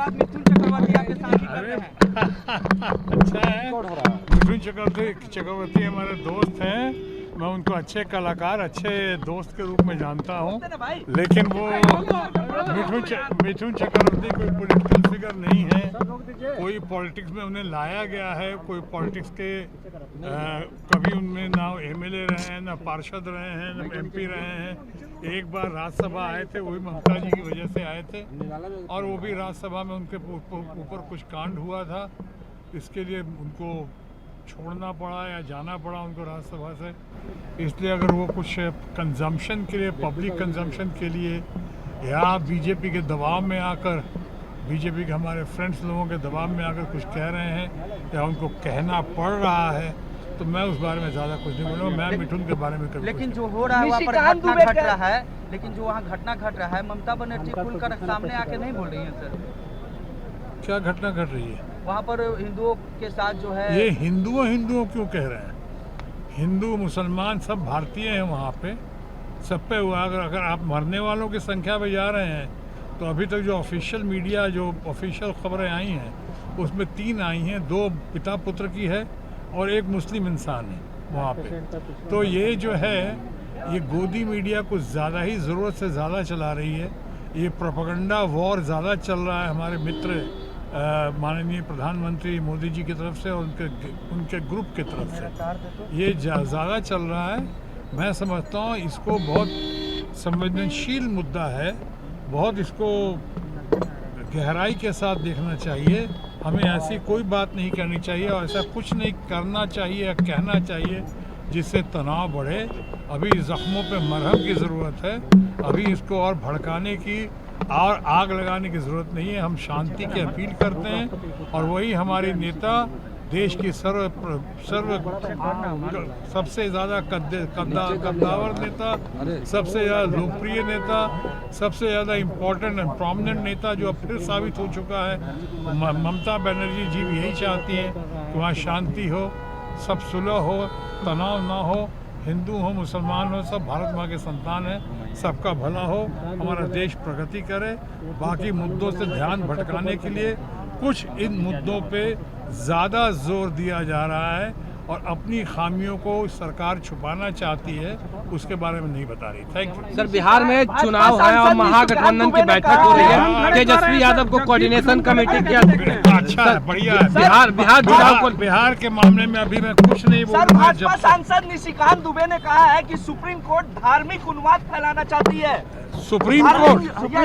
बाद मिथुन चक्रवर्ती आपके साथ ही कर रहे हैं। अच्छा है, मिथुन चक्रवर्ती हमारे दोस्त हैं। मैं उनको अच्छे कलाकार, अच्छे दोस्त के रूप में जानता हूँ, लेकिन वो मिथुन चक्रवर्ती कोई पॉलिटिकल फिगर नहीं है। कोई पॉलिटिक्स में उन्हें लाया गया है, कोई पॉलिटिक्स के कभी उनमें ना एमएलए रहे हैं, ना पार्षद रहे हैं, ना एमपी रहे हैं। एक बार राज्यसभा आए थे, वही ममता जी की वजह से आए थे, और वो भी राज्यसभा में उनके ऊपर कुछ कांड हुआ था, इसके लिए उनको छोड़ना पड़ा या जाना पड़ा उनको राज्यसभा से। इसलिए अगर वो कुछ कंजम्पशन के लिए, पब्लिक कंजम्पशन के लिए, या बीजेपी के दबाव में आकर, बीजेपी के हमारे फ्रेंड्स लोगों के दबाव में आकर कुछ कह रहे हैं या उनको कहना पड़ रहा है, तो मैं उस बारे में ज़्यादा कुछ नहीं बोलूँगा। मैं मिथुन के बारे में कभी लेकिन जो हो रहा है वहाँ पर घटना घट रहा है, लेकिन जो वहाँ घटना घट रहा है, ममता बनर्जी खुलकर सामने आके नहीं बोल रही है सर। क्या घटना घट रही है वहाँ पर? हिंदुओं के साथ जो है, ये हिंदुओं क्यों कह रहे हैं? हिंदू मुसलमान सब भारतीय हैं वहाँ पे, सब पे हुआ। अगर आप मरने वालों की संख्या पे जा रहे हैं, तो अभी तक जो ऑफिशियल मीडिया, जो ऑफिशियल खबरें आई हैं, उसमें 3 आई हैं, 2 पिता पुत्र की है और 1 मुस्लिम इंसान है वहाँ पे। तो ये जो है, ये गोदी मीडिया कुछ ज़्यादा ही ज़रूरत से ज़्यादा चला रही है। ये प्रोपेगेंडा वॉर ज़्यादा चल रहा है हमारे मित्र माननीय प्रधानमंत्री मोदी जी की तरफ से और उनके ग्रुप की तरफ से। ये ज़्यादा चल रहा है। मैं समझता हूँ इसको बहुत संवेदनशील मुद्दा है, बहुत इसको गहराई के साथ देखना चाहिए। हमें ऐसी कोई बात नहीं करनी चाहिए और ऐसा कुछ नहीं करना चाहिए या कहना चाहिए जिससे तनाव बढ़े। अभी ज़ख्मों पे मरहम की ज़रूरत है, अभी इसको और भड़काने की और आग लगाने की ज़रूरत नहीं है। हम शांति की अपील करते हैं और वही हमारे नेता, देश की सबसे ज़्यादा कद्दावर नेता, सबसे ज़्यादा लोकप्रिय नेता, सबसे ज़्यादा इम्पोर्टेंट एंड प्रोमिनेंट नेता जो अब फिर साबित हो चुका है, ममता बनर्जी जी भी यही चाहती हैं कि वहाँ शांति हो, सब सुलह हो, तनाव ना हो, हिंदू हो मुसलमान हो, सब भारत माँ के संतान हैं, सबका भला हो, हमारा देश प्रगति करे। बाकी मुद्दों से ध्यान भटकाने के लिए कुछ इन मुद्दों पे ज़्यादा जोर दिया जा रहा है और अपनी खामियों को सरकार छुपाना चाहती है, उसके बारे में नहीं बता रही। Thank you sir. बिहार में चुनाव है और महागठबंधन की बैठक हो रही है, तेजस्वी यादव को कोऑर्डिनेशन कमेटी किया। अच्छा है, बढ़िया है। बिहार के मामले में अभी मैं कुछ नहीं बोलूँगा। भाजपा सांसद निशिकांत दुबे ने कहा है कि सुप्रीम कोर्ट धार्मिक उन्माद फैलाना चाहती है। सुप्रीम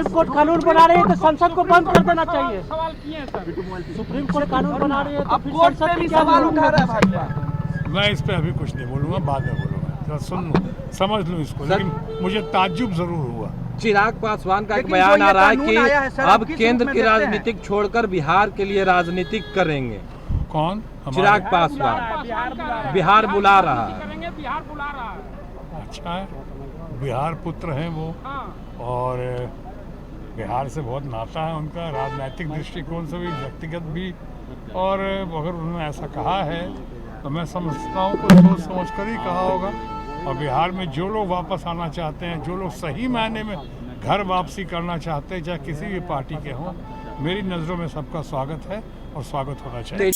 कोर्ट कानून बना रही है तो संसद को बंद कर देना चाहिए। सवाल किए हैं सर, सुप्रीम कोर्ट कानून बना रही है तो फिर संसद की क्या सवाल उठा रहा है भाजपा? मैं इस पे अभी कुछ नहीं बोलूँगा, बाद में बोलूँगा। सुन लूँ, समझ लूँ इसको, लेकिन मुझे ताज्जुब जरूर हुआ। चिराग पासवान का एक बयान आ रहा है कि अब केंद्र की राजनीतिक छोड़कर बिहार के लिए राजनीतिक करेंगे। कौन? चिराग पासवान बिहार बुला रहा है। अच्छा है, बिहार पुत्र हैं वो, और बिहार से बहुत नाता है उनका, राजनीतिक दृष्टिकोण से भी, व्यक्तिगत भी। और अगर उन्होंने ऐसा कहा है तो मैं समझता हूँ कुछ सोच समझ कर ही कहा होगा। और बिहार में जो लोग वापस आना चाहते हैं, जो लोग सही मायने में घर वापसी करना चाहते हैं, चाहे किसी भी पार्टी के हों, मेरी नज़रों में सबका स्वागत है और स्वागत होना चाहिए।